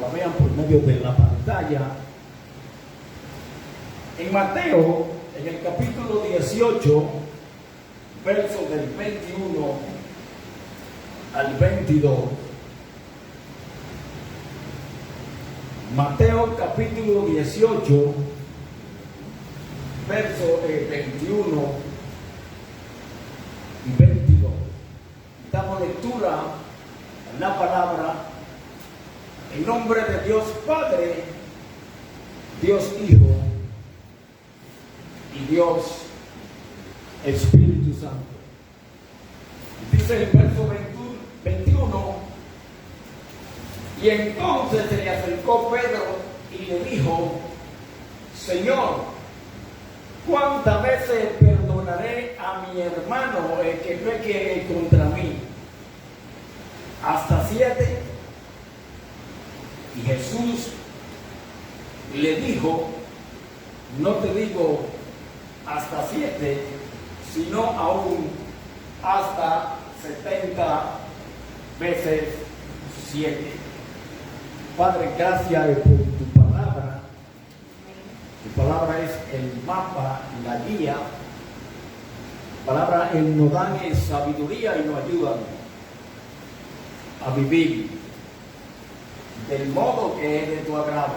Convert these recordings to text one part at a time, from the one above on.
la vean por medio de la pantalla. En Mateo, en el capítulo 18, versos del 21 al 22. Mateo capítulo 18, versos 21 y 22. Damos lectura a la palabra en nombre de Dios Padre, Dios Hijo y Dios Espíritu Santo. Dice el verso 21: y entonces se le acercó Pedro y le dijo: Señor, ¿cuántas veces perdonaré a mi hermano el que peque contra mí? ¿Hasta 7? Y Jesús le dijo: no te digo hasta 7, sino aún hasta 70 veces 7. Padre, gracias por tu palabra. Tu palabra es el mapa, la guía. Tu palabra nos da sabiduría y nos ayuda a vivir del modo que es de tu agrado,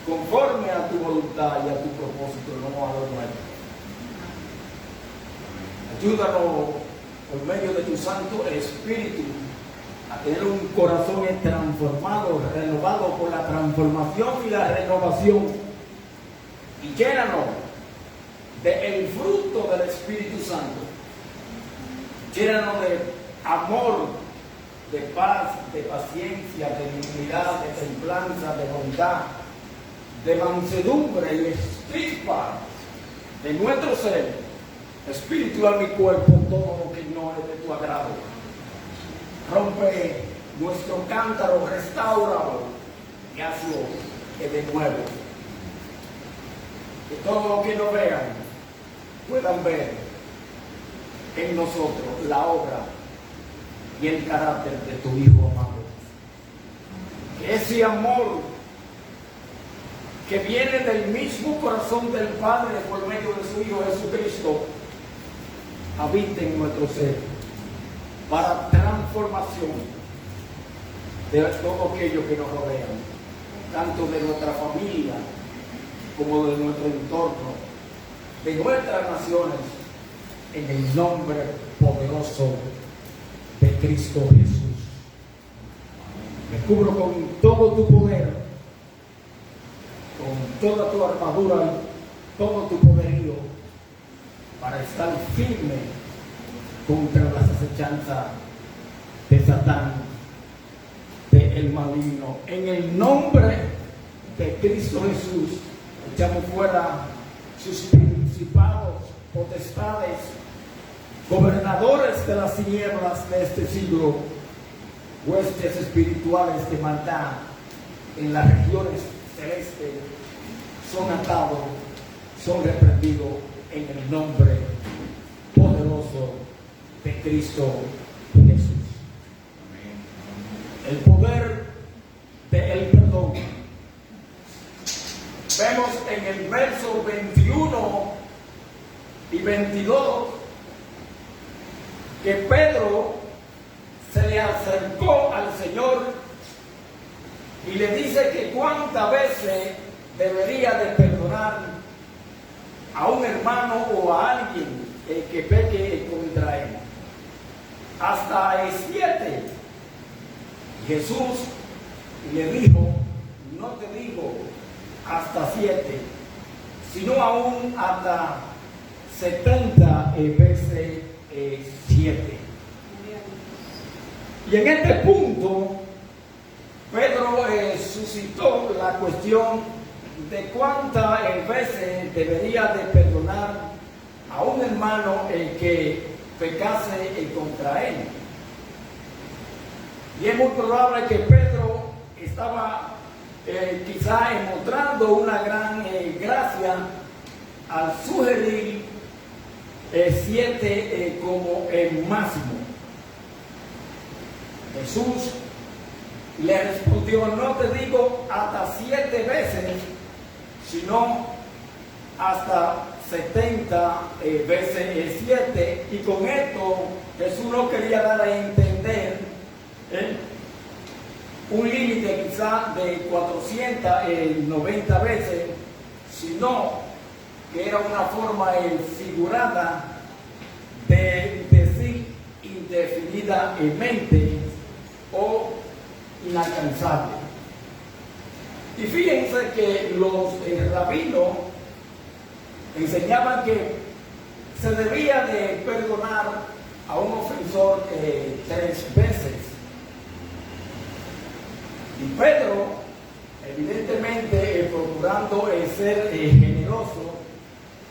conforme a tu voluntad y a tu propósito, no a lo nuestro. Ayúdanos por medio de tu Santo Espíritu a tener un corazón transformado, renovado por la transformación y la renovación, y llénanos del fruto del Espíritu Santo. Llénanos de amor, de paz, de paciencia, de dignidad, de templanza, de bondad, de mansedumbre, y extirpa de nuestro ser, espíritu, alma y cuerpo, todo lo que no es de tu agrado. Rompe nuestro cántaro, restáuralo y hazlo de nuevo. Que todo lo que nos vean puedan ver en nosotros la obra y el carácter de tu Hijo amado. Que ese amor que viene del mismo corazón del Padre por medio de su Hijo Jesucristo habite en nuestro ser, para transformación de todo aquello que nos rodea, tanto de nuestra familia como de nuestro entorno, de nuestras naciones, en el nombre poderoso de Cristo Jesús. Me cubro con todo tu poder, con toda tu armadura, todo tu poderío, para estar firme contra las acechanzas de Satán, de el maligno. En el nombre de Cristo Jesús, echamos fuera sus principados, potestades, gobernadores de las tinieblas de este siglo, huestes espirituales de maldad en las regiones celestes, son atados, son reprendidos en el nombre poderoso de Cristo Jesús. El poder del perdón. Vemos en el verso 21 y 22 que Pedro se le acercó al Señor y le dice que cuántas veces debería de perdonar a un hermano o a alguien que peque contra él. Hasta 7. Jesús le dijo: no te digo hasta 7, sino aún hasta 70 veces 7. Y en este punto Pedro suscitó la cuestión de cuántas veces debería de perdonar a un hermano el que pecase contra él. Y es muy probable que Pedro estaba quizá mostrando una gran gracia al sugerir 7 como el máximo. Jesús Le respondió: no te digo hasta 7 veces, sino hasta 70 veces 7. Y con esto Jesús no quería dar a entender un límite quizá de 490 veces, sino que era una forma figurada de decir indefinidamente o inalcanzable. Y fíjense que los rabinos enseñaban que se debía de perdonar a un ofensor 3 veces. Y Pedro, evidentemente procurando ser generoso,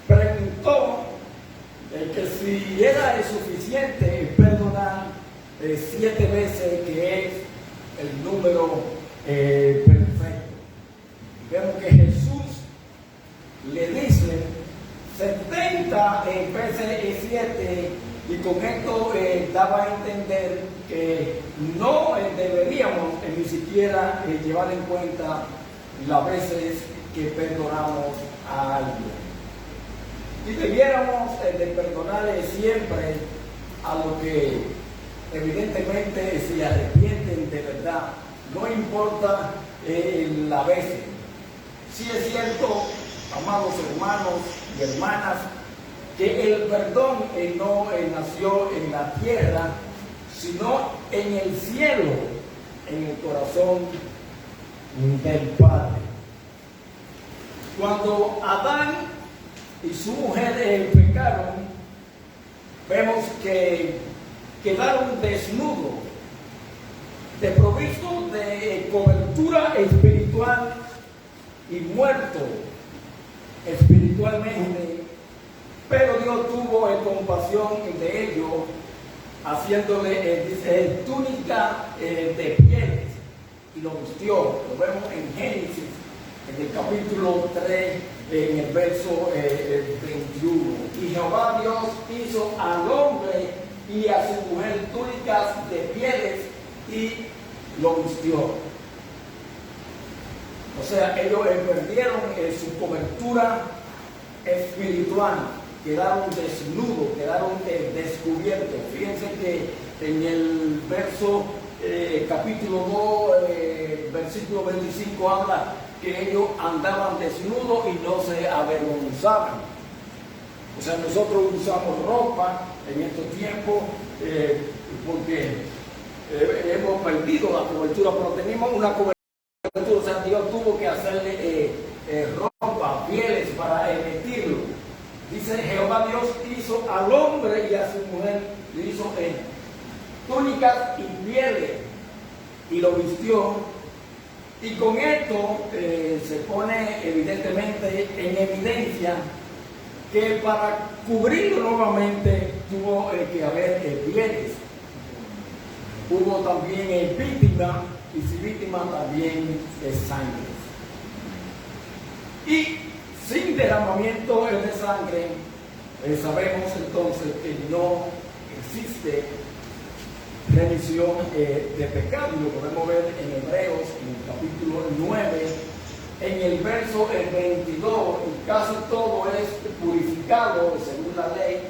preguntó que si era suficiente perdonar 7 veces, que es el número perfecto. Vemos que Jesús le dice 70 veces 7, y con esto daba a entender que no deberíamos ni siquiera llevar en cuenta las veces que perdonamos a alguien. Y debiéramos de perdonar siempre a los que evidentemente se arrepienten de verdad, no importa la vez. Sí es cierto, amados hermanos y hermanas, que el perdón no nació en la tierra, sino en el cielo, en el corazón del Padre. Cuando Adán y su mujer pecaron, vemos que quedaron desnudos, desprovistos de cobertura espiritual y muertos espiritualmente, pero Dios tuvo compasión de ellos, haciéndole túnica de pieles y lo vistió. Lo vemos en Génesis, en el capítulo 3, en el verso 21. Y Jehová Dios hizo al hombre y a su mujer túnicas de pieles y lo vistió. O sea, ellos perdieron su cobertura espiritual, quedaron desnudos, quedaron descubiertos. Fíjense que en el verso capítulo 2, versículo 25 habla que ellos andaban desnudos y no se avergonzaban. O sea, nosotros usamos ropa en estos tiempos porque hemos perdido la cobertura, pero tenemos una cobertura. O sea, Dios tuvo que hacerle ropa, pieles para vestirlo. Dice: Jehová Dios hizo al hombre y a su mujer, le hizo túnicas y pieles y lo vistió. Y con esto se pone evidentemente en evidencia que para cubrirlo nuevamente tuvo que haber pieles. Hubo también víctima, y si víctima también sangre. Y sin derramamiento de sangre, sabemos entonces que no existe remisión de pecado. Lo podemos ver en Hebreos, en el capítulo 9, en el verso 22. Y casi todo es purificado, según la ley,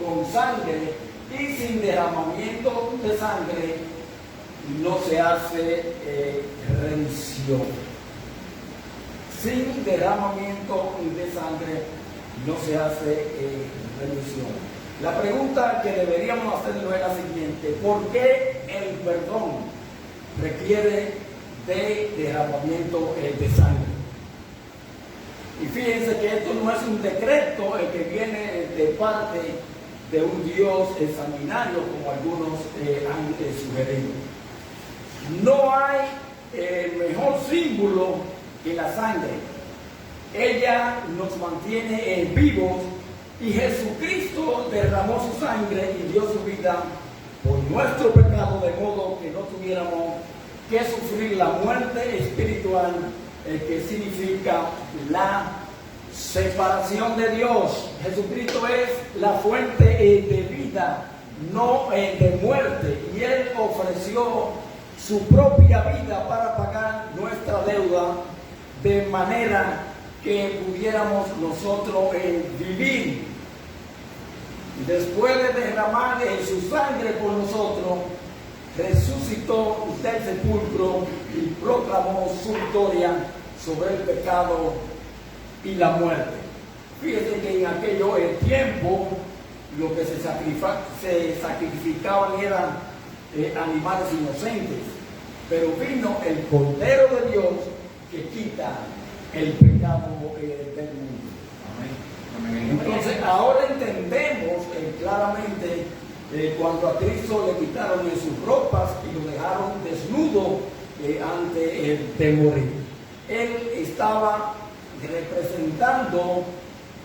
con sangre, y sin derramamiento de sangre no se hace remisión. Sin derramamiento de sangre no se hace remisión. La pregunta que deberíamos hacernos es la siguiente: ¿por qué el perdón requiere de derramamiento de sangre? Y fíjense que esto no es un decreto que viene de parte de un Dios sanguinario, como algunos han sugerido. No hay mejor símbolo que la sangre. Ella nos mantiene vivos, y Jesucristo derramó su sangre y dio su vida por nuestro pecado, de modo que no tuviéramos que sufrir la muerte espiritual, que significa la separación de Dios. Jesucristo es la fuente de vida, no de muerte, y Él ofreció su propia vida para pagar nuestra deuda, de manera que pudiéramos nosotros vivir. Después de derramar su sangre por nosotros, resucitó del sepulcro y proclamó su victoria sobre el pecado y la muerte. Fíjense que en aquello tiempo lo que se sacrificaban eran animales inocentes, pero vino el Cordero de Dios que quita el pecado del mundo. Amén. Entonces ahora entendemos claramente cuando a Cristo le quitaron sus ropas y lo dejaron desnudo antes de morir. Él estaba representando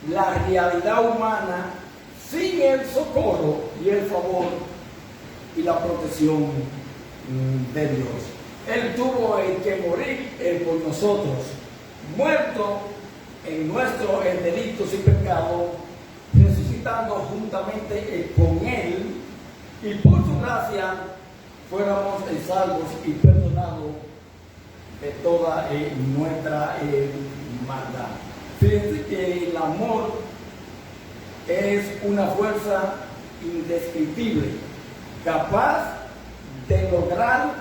la realidad humana sin el socorro y el favor y la protección de Dios. Él tuvo que morir por nosotros, muerto en nuestros delitos y pecados, resucitando juntamente con Él, y por su gracia fuéramos salvos y perdonados de toda nuestra maldad. Fíjense que el amor es una fuerza indescriptible, capaz de lograr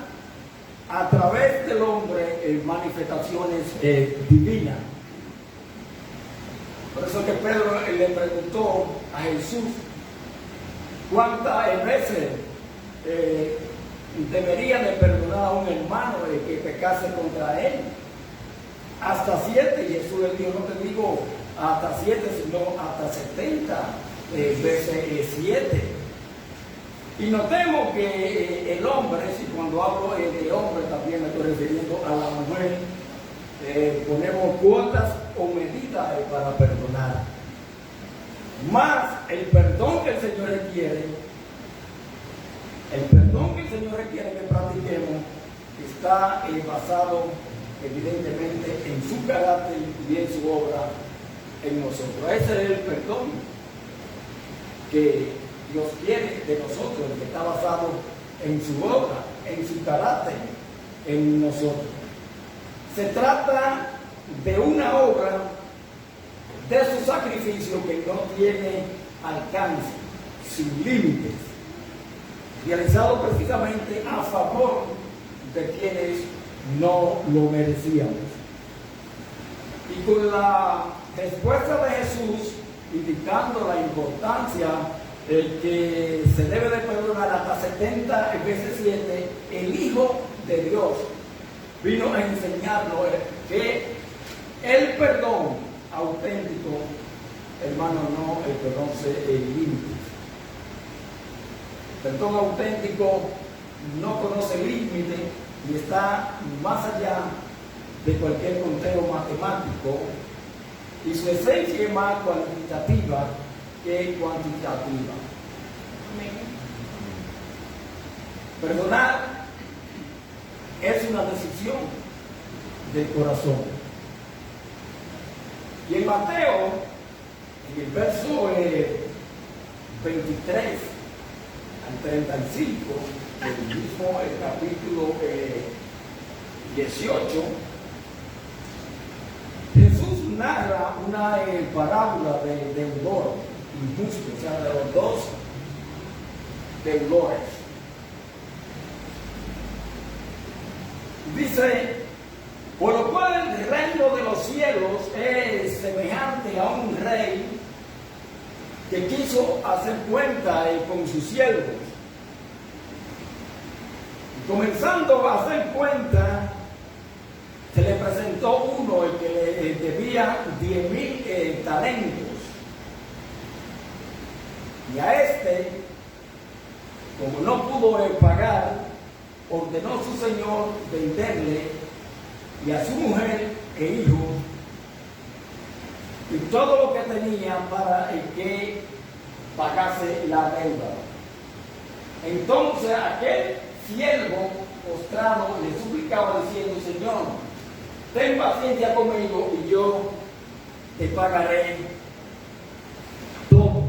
a través del hombre manifestaciones divinas. Por eso que Pedro le preguntó a Jesús cuántas veces debería de perdonar a un hermano que pecase contra él. Hasta 7, y Jesús le dijo, no te digo hasta 7, sino hasta 70 veces 7. Y notemos que el hombre, si cuando hablo de hombre también me estoy refiriendo a la mujer, ponemos cuotas o medidas para perdonar. Más el perdón que el Señor requiere, que practiquemos, está basado evidentemente en su carácter y en su obra en nosotros. Ese es el perdón que Dios quiere de nosotros, el que está basado en su obra, en su carácter, en nosotros. Se trata de una obra de su sacrificio que no tiene alcance, sin límites, realizado precisamente a favor de quienes no lo merecíamos. Y con la respuesta de Jesús, indicando la importancia que se debe de perdonar hasta 70 veces 7, el Hijo de Dios vino a enseñarnos que el perdón auténtico, hermano, no el perdón se límites. El perdón auténtico no conoce límite y está más allá de cualquier conteo matemático, y su esencia es más cuantitativa que cuantitativa. Perdonar es una decisión del corazón. Y en Mateo, en el verso 23 al 35, del mismo capítulo 18, Jesús narra una parábola de deudor injusto, o sea, de los dos deudores. Dice, por lo cual el reino de los cielos es semejante a un rey que quiso hacer cuenta con sus siervos. Y comenzando a hacer cuenta, se le presentó uno el que le debía 10,000 talentos. Y a este, como no pudo pagar, ordenó su señor venderle y a su mujer e hijo y todo lo que tenía para que pagase la deuda. Entonces aquel siervo postrado le suplicaba diciendo, Señor, ten paciencia conmigo y yo te pagaré todo.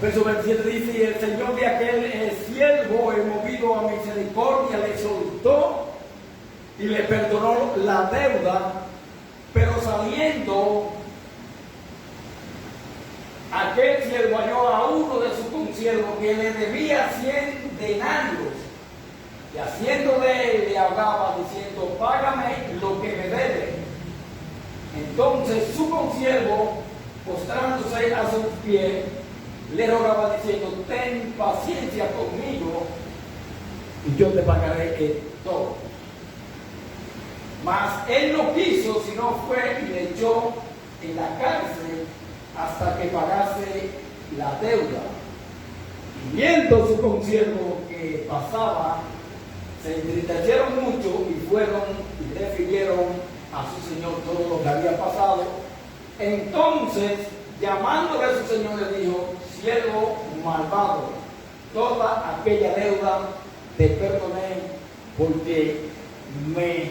Verso 27 dice: y el Señor de aquel siervo, movido a misericordia, le soltó y le perdonó la deuda, pero saliendo aquel siervo halló a uno de sus consiervos que le debía 100 denarios, y haciéndole le hablaba diciendo: págame lo que me debe. Entonces su consiervo, postrándose a sus pies, le rogaba diciendo: ten paciencia conmigo y yo te pagaré todo. Mas él no quiso, sino fue y le echó en la cárcel hasta que pagase la deuda. Y viendo su consiervo que pasaba, se entristecieron mucho y fueron y refirieron a su señor todo lo que había pasado. Entonces, llamándole a su señor, le dijo: siervo malvado, toda aquella deuda te perdoné porque me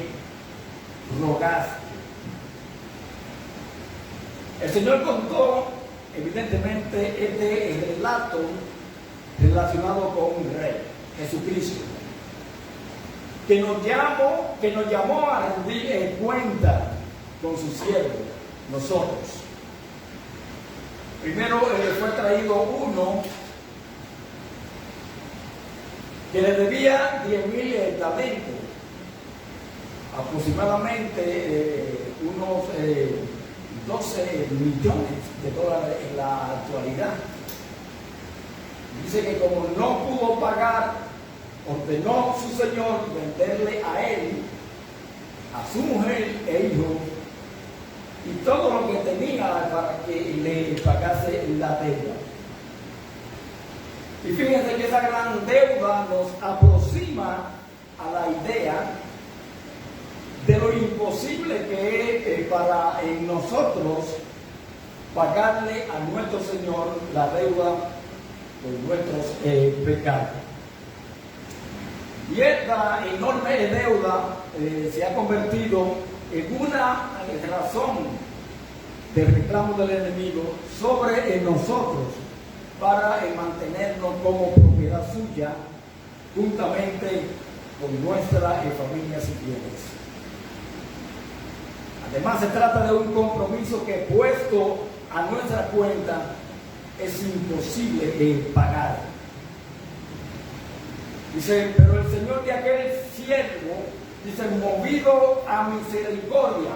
rogaste. El Señor contó evidentemente este relato relacionado con un rey, Jesucristo, que nos llamó a rendir cuenta con su siervo, nosotros. Primero fue traído uno que le debía 10,000 talentos, aproximadamente unos 12 millones de dólares en la actualidad. Dice que como no pudo pagar, ordenó su señor venderle a él, a su mujer e hijos, y todo lo que tenía para que le pagase la deuda. Y fíjense que esa gran deuda nos aproxima a la idea de lo imposible que es para nosotros pagarle a nuestro Señor la deuda por nuestros pecados. Y esta enorme deuda se ha convertido en una razón de reclamo del enemigo sobre nosotros para mantenernos como propiedad suya juntamente con nuestras familias y bienes. Además, se trata de un compromiso que, puesto a nuestra cuenta, es imposible pagar. Dice: pero el Señor de aquel siervo, dice, movido a misericordia,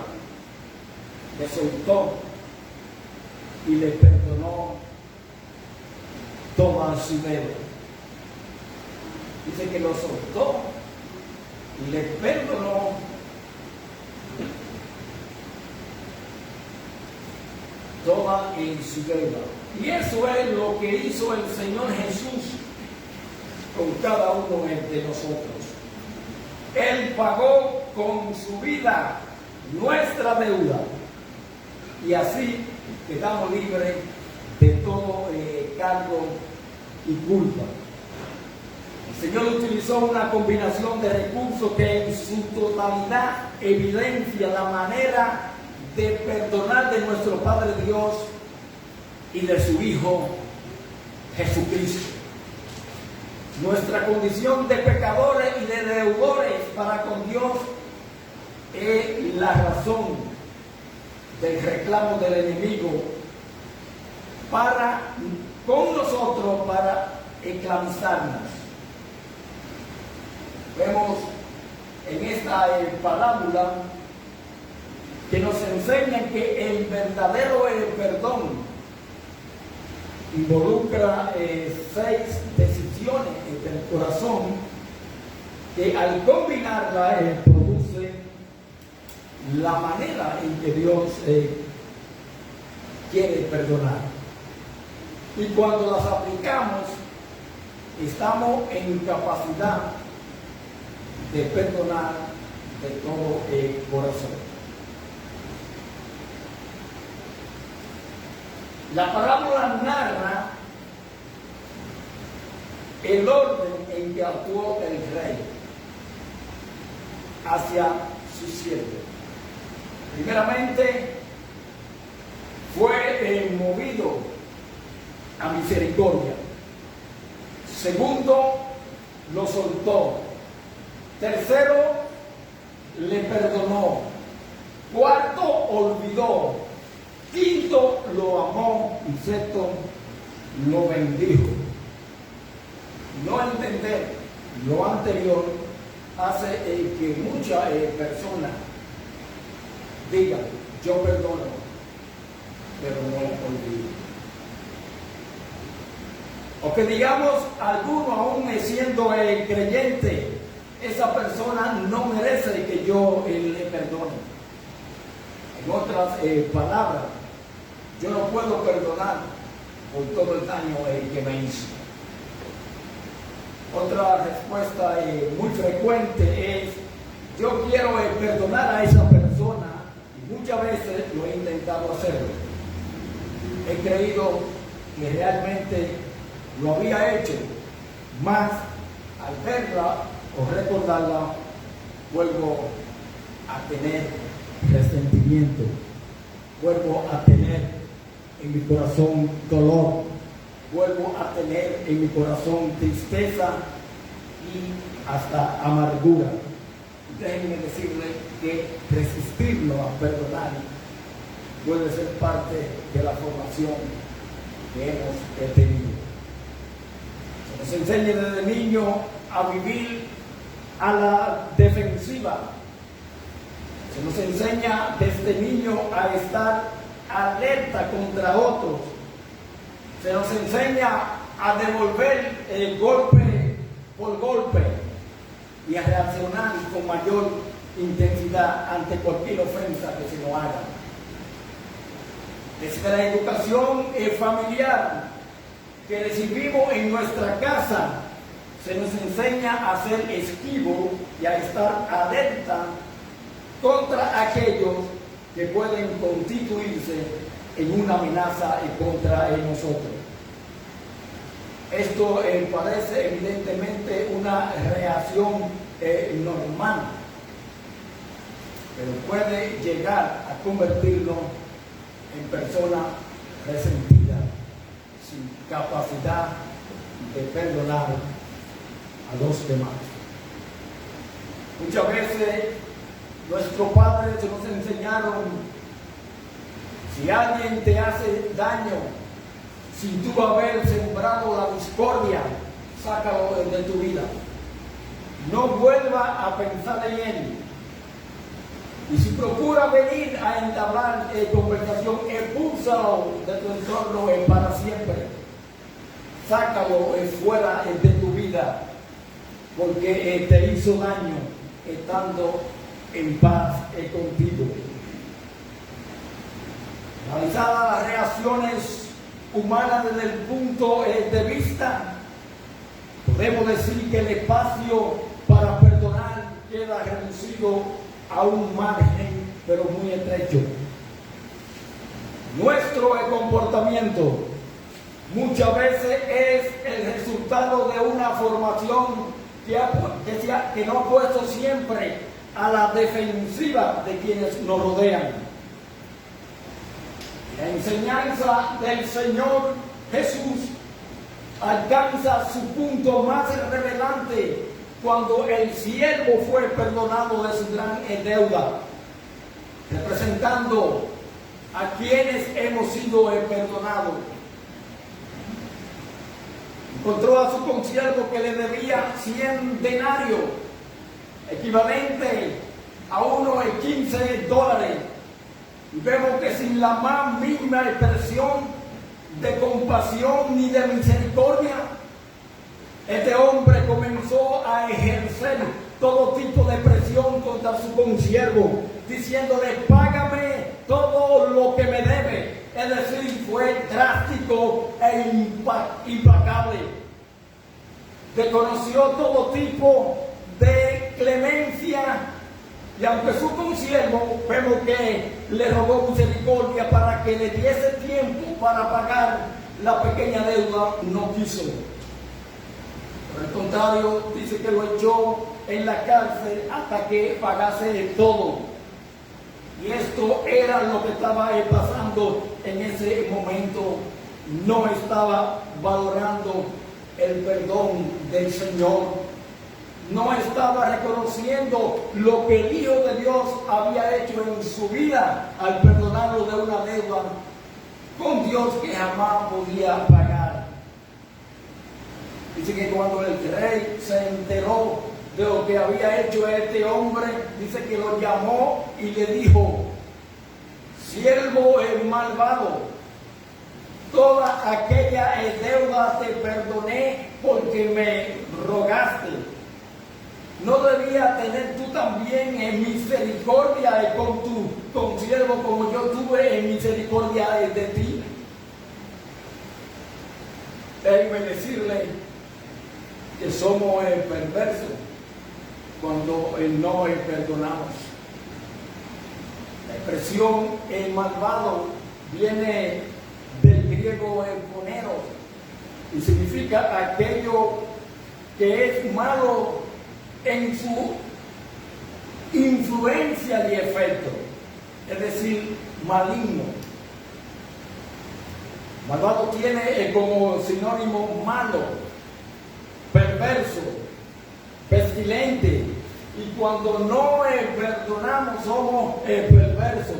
le soltó y le perdonó toda su deuda. Dice que lo soltó y le perdonó toda su deuda. Y eso es lo que hizo el Señor Jesús con cada uno de nosotros. Él pagó con su vida nuestra deuda y así quedamos libres de todo cargo y culpa. El Señor utilizó una combinación de recursos que en su totalidad evidencia la manera de perdonar de nuestro Padre Dios y de su Hijo Jesucristo. Nuestra condición de pecadores y de deudores para con Dios es la razón del reclamo del enemigo con nosotros para esclavizarnos. Vemos en esta parábola que nos enseña que el verdadero perdón involucra 6 decisiones del corazón que al combinarla produce la manera en que Dios quiere perdonar. Y cuando las aplicamos, estamos en capacidad de perdonar de todo el corazón. La parábola narra el orden en que actuó el rey hacia su siervo. Primeramente, fue movido a misericordia. Segundo, lo soltó. Tercero, le perdonó. Cuarto, olvidó. Quinto, lo amó. Y sexto, lo bendijo. No entender lo anterior hace que muchas personas digan: yo perdono, pero no olvido. O que digamos, alguno aún siendo creyente, esa persona no merece que yo le perdone. En otras palabras, yo no puedo perdonar por todo el daño que me hizo. Otra respuesta muy frecuente es: yo quiero perdonar a esa persona, y muchas veces lo he intentado hacerlo. He creído que realmente lo había hecho, mas al verla o recordarla, vuelvo a tener resentimiento, vuelvo a tener en mi corazón dolor, vuelvo a tener en mi corazón tristeza y hasta amargura. Déjenme decirle que resistirlo a perdonar puede ser parte de la formación que hemos tenido. Se nos enseña desde niño a vivir a la defensiva. Se nos enseña desde niño a estar alerta contra otros. Se nos enseña a devolver el golpe por golpe y a reaccionar con mayor intensidad ante cualquier ofensa que se nos haga. Desde la educación familiar que recibimos en nuestra casa, se nos enseña a ser esquivo y a estar alerta contra aquellos que pueden constituirse en una amenaza contra nosotros. Esto parece evidentemente una reacción normal, pero puede llegar a convertirlo en persona resentida, sin capacidad de perdonar a los demás. Muchas veces nuestros padres nos enseñaron: si alguien te hace daño, sin tú haber sembrado la discordia, sácalo de tu vida. No vuelva a pensar en él. Y si procura venir a entablar conversación, expúlsalo de tu entorno para siempre. Sácalo fuera de tu vida, porque te hizo daño estando en paz contigo. Analizadas las reacciones humanas desde el punto de vista, podemos decir que el espacio para perdonar queda reducido a un margen, pero muy estrecho. Nuestro comportamiento muchas veces es el resultado de una formación que no ha puesto siempre a la defensiva de quienes nos rodean. La enseñanza del Señor Jesús alcanza su punto más revelante cuando el siervo fue perdonado de su gran deuda, representando a quienes hemos sido perdonados. Encontró a su consiervo que le debía 100 denarios, equivalente a unos $15. Y vemos que sin la más mínima expresión de compasión ni de misericordia, este hombre comenzó a ejercer todo tipo de presión contra su consiervo, diciéndole: págame todo lo que me debe. Es decir, fue drástico e implacable. Reconoció todo tipo de clemencia, y aunque su consiervo, vemos que le rogó misericordia para que le diese tiempo para pagar la pequeña deuda, no quiso. Por el contrario, dice que lo echó en la cárcel hasta que pagase todo. Y esto era lo que estaba pasando en ese momento no estaba valorando el perdón del Señor, no estaba reconociendo lo que el Hijo de Dios había hecho en su vida al perdonarlo de una deuda con Dios que jamás podía pagar. Dice que cuando el rey se enteró de lo que había hecho este hombre, dice que lo llamó y le dijo: siervo malvado, toda aquella deuda te perdoné porque me rogaste. ¿No debías tener tú también misericordia con tu consiervo como yo tuve misericordia de ti? Déjeme decirle que somos perversos cuando no perdonamos. La expresión malvado viene del griego ponero y significa aquello que es malo en su influencia y efecto, es decir, maligno. Malvado tiene como sinónimo malo, perverso, pestilente, y cuando no perdonamos somos perversos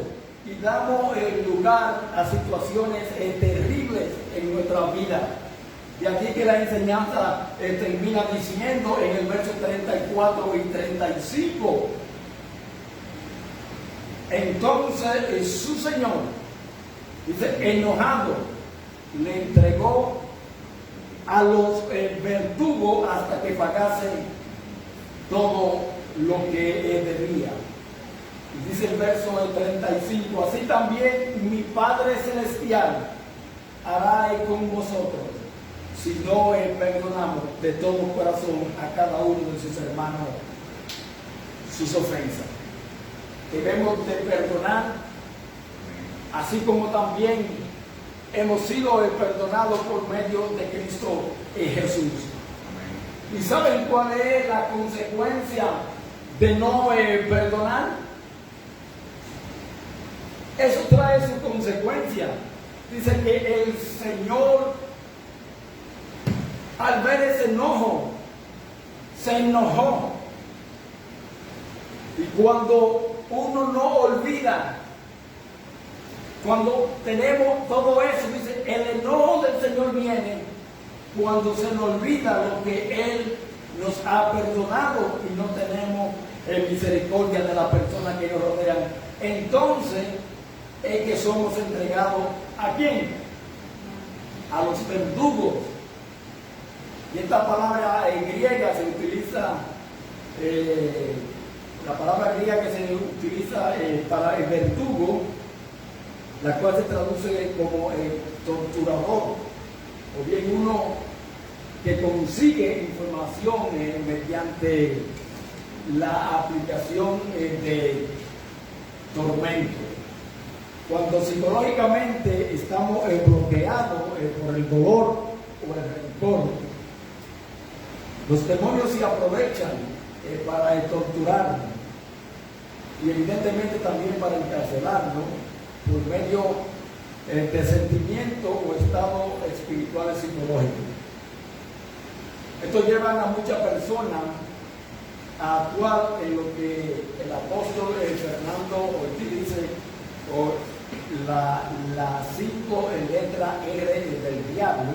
y damos lugar a situaciones terribles en nuestra vida. De aquí que la enseñanza termina diciendo en el verso 34 y 35: entonces su Señor, dice, enojado, le entregó a los verdugos hasta que pagase todo lo que debía. Y dice el verso 35: así también mi Padre Celestial hará con vosotros si no perdonamos de todo corazón a cada uno de sus hermanos sus ofensas. Debemos de perdonar, así como también hemos sido perdonados por medio de Cristo Jesús. ¿Y saben cuál es la consecuencia de no perdonar? Eso trae su consecuencia. Dice que el Señor, al ver ese enojo, se enojó. Y cuando uno no olvida, cuando tenemos todo eso, dice, el enojo del Señor viene cuando se nos olvida lo que Él nos ha perdonado y no tenemos misericordia de la persona que nos rodean. Entonces es que somos entregados ¿a quién? A los verdugos. Y esta palabra en griega se utiliza, la palabra griega que se utiliza para el verdugo, la cual se traduce como torturador, o bien uno que consigue información mediante la aplicación de tormento. Cuando psicológicamente estamos bloqueados por el dolor o el rencor, los demonios se aprovechan para torturarnos y evidentemente también para encarcelarnos por medio de sentimientos o estados espirituales psicológicos. Esto lleva a muchas personas a actuar en lo que el apóstol Fernando Ortiz dice, o las 5 letras R del diablo,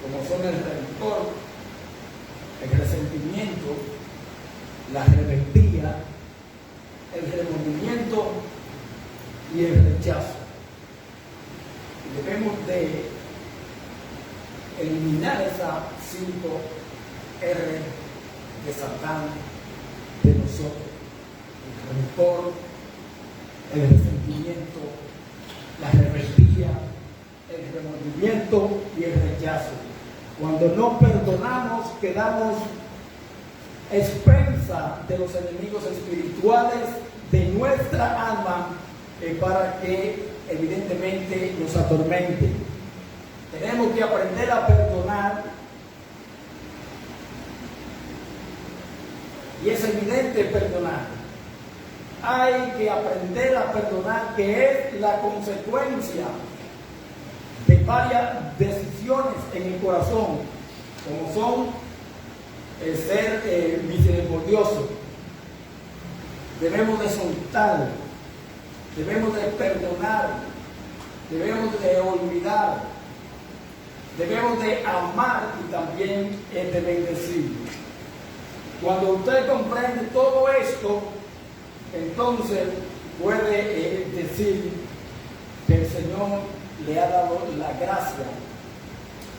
como son el rencor, el resentimiento, la rebeldía, el remordimiento y el rechazo. Y debemos de eliminar esas 5 R de Satán de nosotros: el rencor, el resentimiento, la rebeldía, el remordimiento y el rechazo. Cuando no perdonamos, quedamos expensas de los enemigos espirituales de nuestra alma para que evidentemente nos atormenten. Tenemos que aprender a perdonar, y es evidente perdonar. Hay que aprender a perdonar, que es la consecuencia de varias decisiones en el corazón, como son el ser misericordioso. Debemos de soltar, debemos de perdonar, debemos de olvidar, debemos de amar y también de bendecir. Cuando usted comprende todo esto, entonces puede decir que el Señor le ha dado la gracia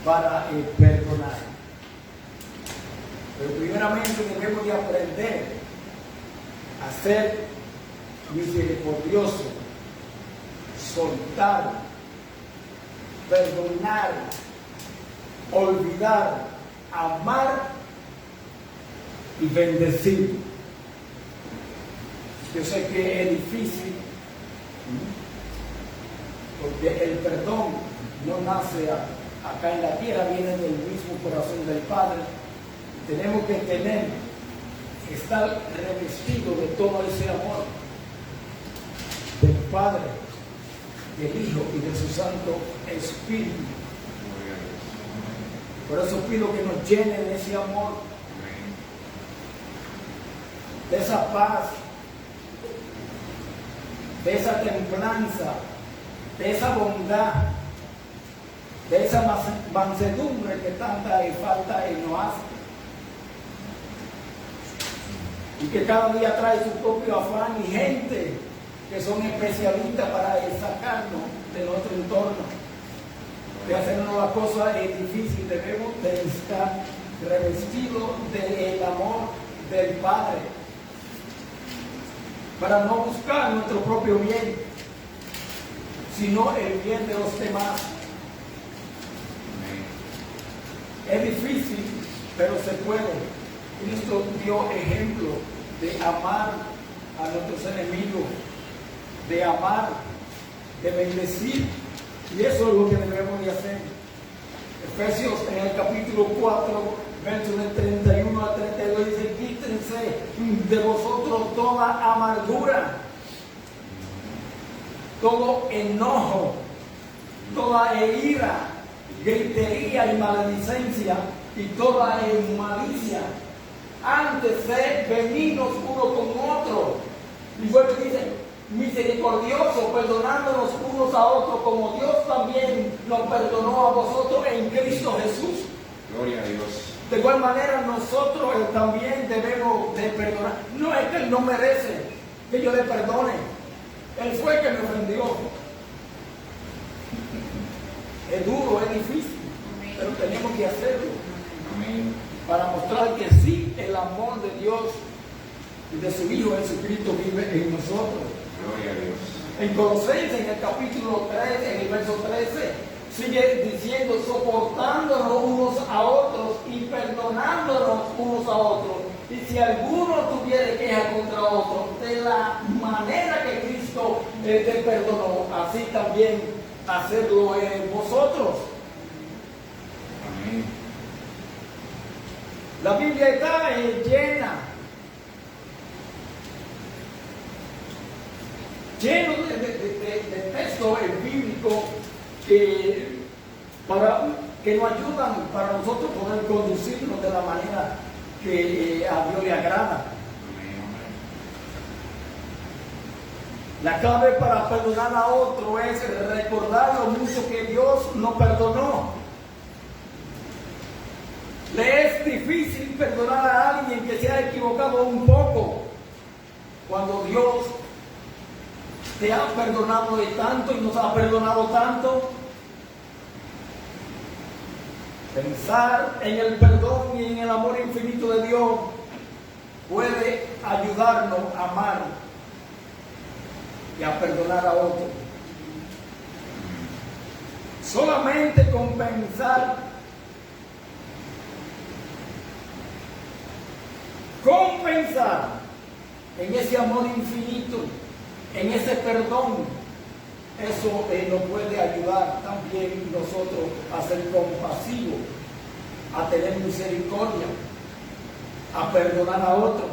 para perdonar. Pero primeramente debemos de aprender a ser misericordioso, soltar, perdonar, olvidar, amar y bendecir. Yo sé que es difícil, porque el perdón no nace acá en la tierra, viene del mismo corazón del Padre. Tenemos que estar revestidos de todo ese amor del Padre, del Hijo y de su Santo Espíritu. Por eso pido que nos llene de ese amor, de esa paz, de esa templanza, de esa bondad, de esa mansedumbre que tanta falta nos hace. Y que cada día trae su propio afán y gente que son especialistas para sacarnos de nuestro entorno, de hacernos las cosas difíciles. Debemos de estar revestidos del amor del Padre, para no buscar nuestro propio bien, sino el bien de los demás. Es difícil, pero se puede. Cristo dio ejemplo de amar a nuestros enemigos, de amar, de bendecir, y eso es lo que debemos de hacer. Efesios en el capítulo 4, versos del 31 al 32 dice: quítense de vosotros toda amargura, todo enojo, toda ira, gritería y maledicencia y toda malicia. Antes de venirnos uno con otro. Y luego dice: misericordioso, perdonándonos unos a otros, como Dios también nos perdonó a vosotros en Cristo Jesús. Gloria a Dios. De igual manera nosotros también debemos de perdonar. No es que Él no merece que yo le perdone. Él fue el que me ofendió. Es duro, es difícil, pero tenemos que hacerlo. Amén. Para mostrar que sí, el amor de Dios y de su Hijo Jesucristo vive en nosotros. Gloria a Dios. En Colosenses, en el capítulo 3, en el verso 13, sigue diciendo: soportándonos unos a otros y perdonándonos unos a otros. Y si alguno tuviera queja contra otro, de la manera que Cristo te perdonó, así también hacerlo vosotros. Amén. La Biblia está llena de textos bíblicos que nos ayudan para nosotros poder conducirnos de la manera que a Dios le agrada. La clave para perdonar a otro es recordar lo mucho que Dios nos perdonó. Le es difícil perdonar a alguien que se ha equivocado un poco, cuando Dios te ha perdonado de tanto y nos ha perdonado tanto. Pensar en el perdón y en el amor infinito de Dios puede ayudarnos a amar y a perdonar a otros. Solamente con pensar en ese amor infinito, en ese perdón, eso nos puede ayudar también nosotros a ser compasivos, a tener misericordia, a perdonar a otros.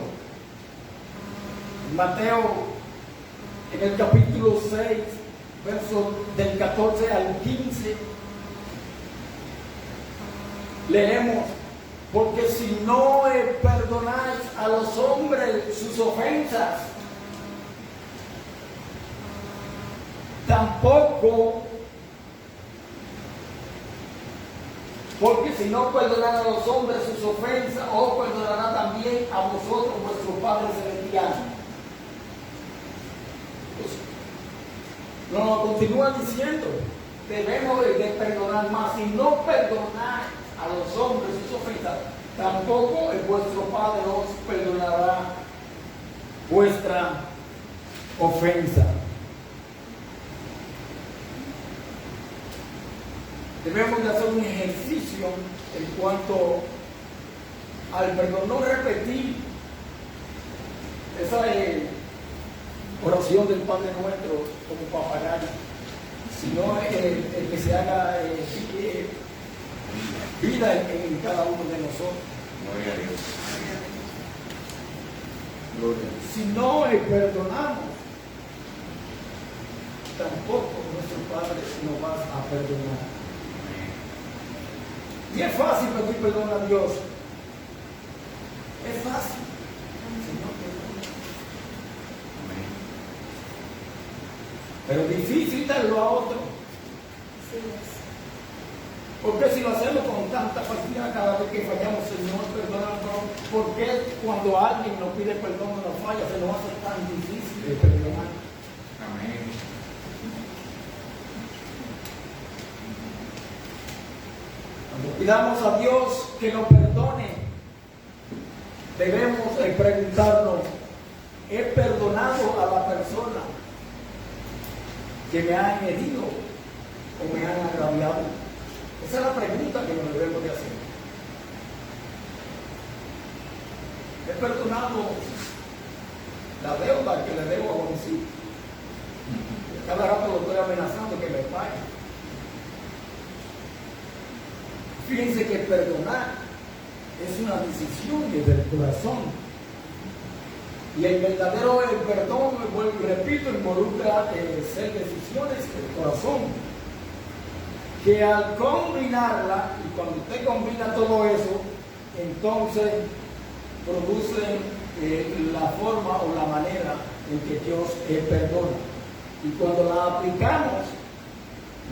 Mateo, en el capítulo 6, versos del 14 al 15, Leemos, porque si no perdonáis a los hombres sus ofensas, tampoco, porque si no perdonáis a los hombres sus ofensas, os perdonará también a vosotros vuestro Padre Celestial. Pues, nos continúa diciendo, debemos de perdonar más. Si no perdonáis a los hombres sus ofensas, tampoco vuestro Padre os perdonará vuestra ofensa. Debemos de hacer un ejercicio en cuanto al perdón, no repetir esa oración del Padre Nuestro como papagayo, sino el que se haga vida en cada uno de nosotros. Gloria a Dios. Gloria. Si no perdonamos, tampoco nuestro Padre nos va a perdonar. Y es fácil pedir perdón a Dios. Es fácil. Señor, perdona. Pero difícil darlo a otro. Sí, es. Porque si lo hacemos con tanta facilidad cada vez que fallamos, Señor, perdónanos. ¿Por qué cuando alguien nos pide perdón y nos falla, se nos hace tan difícil de perdonar? Amén. Cuando pidamos a Dios que nos perdone, debemos preguntarnos, ¿he perdonado a la persona que me han herido o me han agraviado? Esa es la pregunta que nos debemos de hacer. ¿He perdonado la deuda que le debo a Juancito? Cada rato lo estoy amenazando que me pague. Fíjense que perdonar es una decisión desde el corazón. Y el verdadero perdón, vuelvo y repito, involucra ser decisiones del corazón. Que al combinarla, y cuando usted combina todo eso, entonces produce la forma o la manera en que Dios perdona. Y cuando la aplicamos,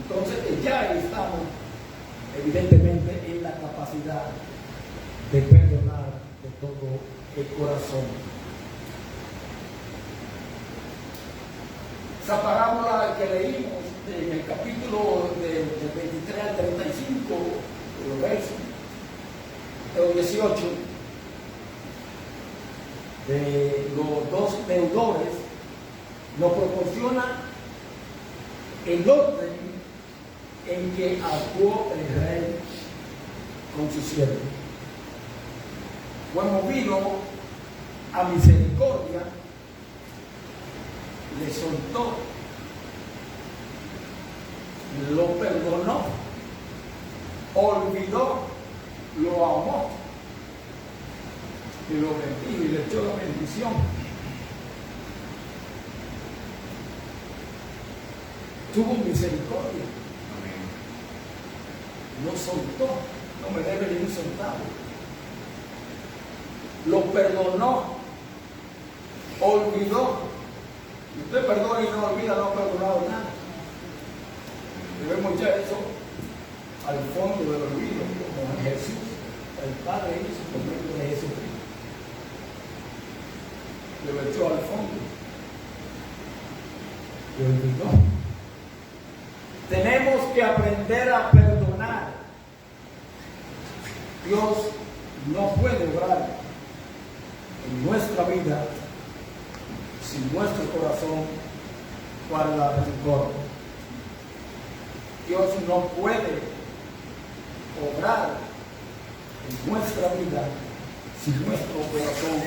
entonces ya estamos evidentemente en la capacidad de perdonar de todo el corazón. Esa parábola que leímos en el capítulo del 23 al 35, el verso 18, de los dos deudores, nos proporciona el orden en que actuó el rey con su siervo. Fue movido a misericordia, le soltó, lo perdonó, olvidó, lo amó, y lo bendijo y le echó la bendición. Tuvo misericordia. Lo soltó, no me debe ni un centavo. Lo perdonó, olvidó. Si usted perdona y no olvida, no ha perdonado nada. Debemos echar eso al fondo del olvido, como Jesús, el Padre hizo por medio de Jesucristo. Lo echó al fondo. Lo olvidó. Tenemos que aprender a perdonar. Dios no puede obrar en nuestra vida si nuestro corazón guarda rencor. Dios no puede obrar en nuestra vida si nuestro corazón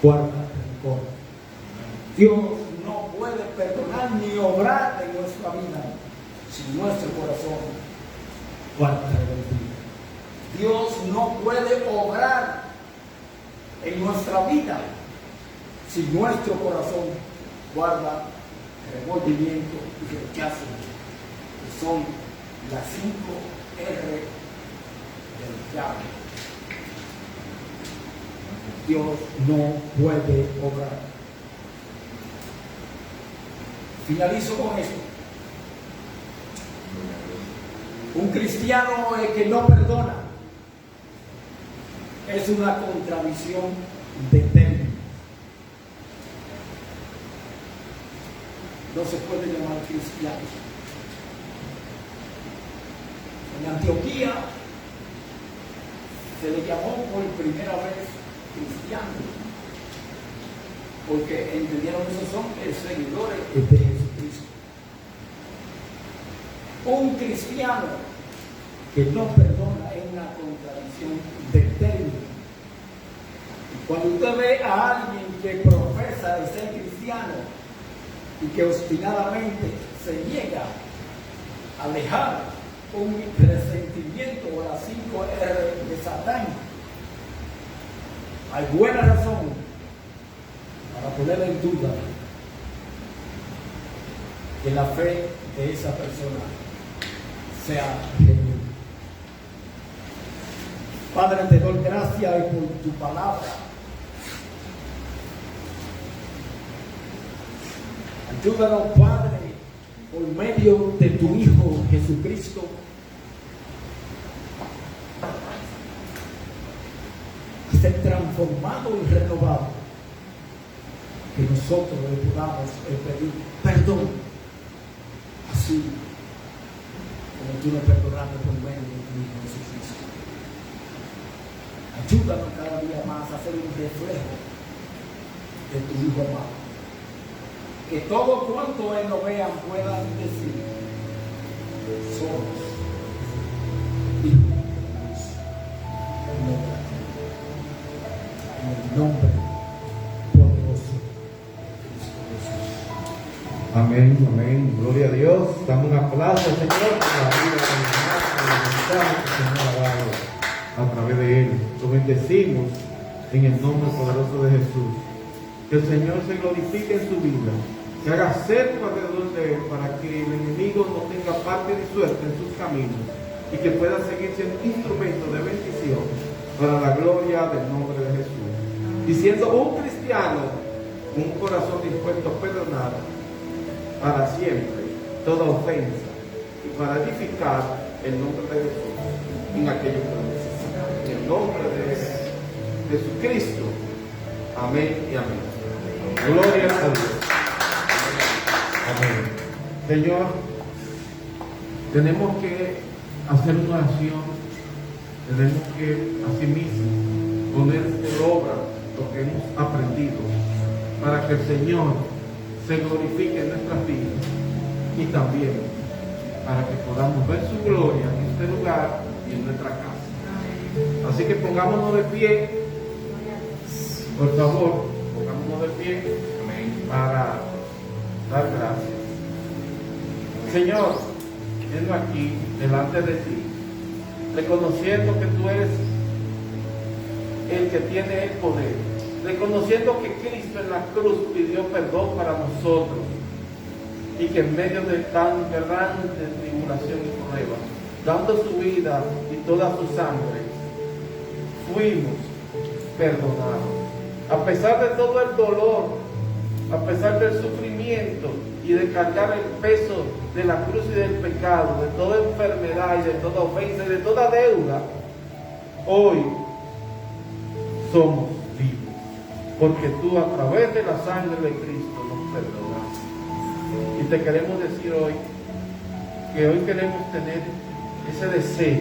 guarda rencor. Dios no puede perdonar ni obrar en nuestra vida si nuestro corazón guarda rencor. Dios no puede obrar en nuestra vida si nuestro corazón guarda remordimiento y rechazo, que son las 5 R del diablo, Dios no puede obrar. Finalizo con esto. Un cristiano que no perdona es una contradicción de términos. No se puede llamar cristiano. En Antioquía se le llamó por primera vez cristiano, porque entendieron que esos son seguidores de Jesucristo. Un cristiano que no perdona es una contradicción de términos. Y cuando usted ve a alguien que profesa de ser cristiano y que obstinadamente se niega a dejar un resentimiento o las 5 R de Satán, hay buena razón para poner en duda que la fe de esa persona sea genuina. Padre, te doy gracias por tu palabra. Ayúdanos, Padre, por medio de tu Hijo Jesucristo, a ser transformado y renovado, que nosotros le podamos pedir perdón, así como tú nos perdonaste por medio de tu Hijo Jesucristo. Ayúdanos cada día más a ser un reflejo de tu Hijo amado. Que todo cuanto Él lo vean puedan decir: somos hijos de Dios. En el nombre poderoso de Cristo Jesús. Amén, amén. Gloria a Dios. Damos un aplauso al Señor por la vida del mensaje que el Señor ha dado a través de Él. Lo bendecimos en el nombre poderoso de Jesús. Que el Señor se glorifique en su vida, se haga cerco alrededor de Él para que el enemigo no tenga parte ni suerte en sus caminos y que pueda seguir siendo instrumento de bendición para la gloria del nombre de Jesús. Y siendo un cristiano, un corazón dispuesto a perdonar para siempre toda ofensa y para edificar el nombre de Jesús en aquello que lo necesita. En el nombre de Jesucristo. Amén y amén. Gloria a Dios. Amén. Señor, tenemos que hacer una oración, tenemos que asimismo poner por obra lo que hemos aprendido para que el Señor se glorifique en nuestras vidas y también para que podamos ver su gloria en este lugar y en nuestra casa. Así que pongámonos de pie, por favor, pongámonos de pie para dar gracias. Señor, vengo aquí delante de ti, reconociendo que tú eres el que tiene el poder, reconociendo que Cristo en la cruz pidió perdón para nosotros y que en medio de tan grande tribulación y prueba, dando su vida y toda su sangre, fuimos perdonados. A pesar de todo el dolor, a pesar del sufrimiento y de cargar el peso de la cruz y del pecado, de toda enfermedad y de toda ofensa y de toda deuda, hoy somos libres, porque tú a través de la sangre de Cristo nos perdonaste. Y te queremos decir hoy que hoy queremos tener ese deseo,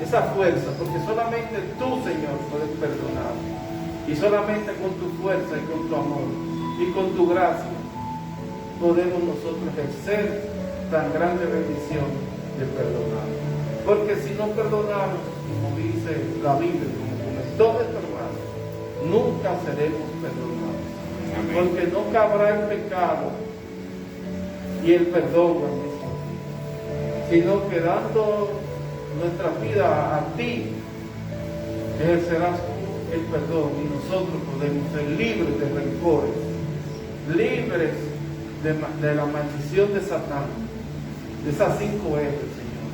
esa fuerza, porque solamente tú, Señor, puedes perdonar. Y solamente con tu fuerza y con tu amor y con tu gracia podemos nosotros ejercer tan grande bendición de perdonar. Porque si no perdonamos, como dice la Biblia, como comentó nuestro hermano, nunca seremos perdonados. Amén. Porque no cabrá el pecado y el perdón al mismo tiempo, sino que dando nuestra vida a ti, ejercerás el perdón y nosotros podemos ser libres de rencores, libres de la maldición de Satán, de esas 5 R, Señor,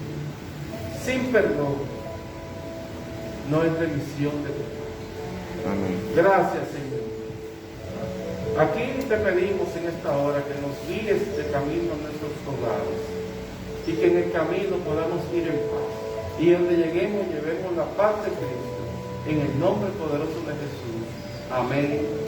sin perdón, no es remisión de pecados. Amén. Gracias, Señor. Aquí te pedimos en esta hora que nos guíes de camino a nuestros hogares y que en el camino podamos ir en paz. Y donde lleguemos, llevemos la paz de Cristo. En el nombre poderoso de Jesús. Amén.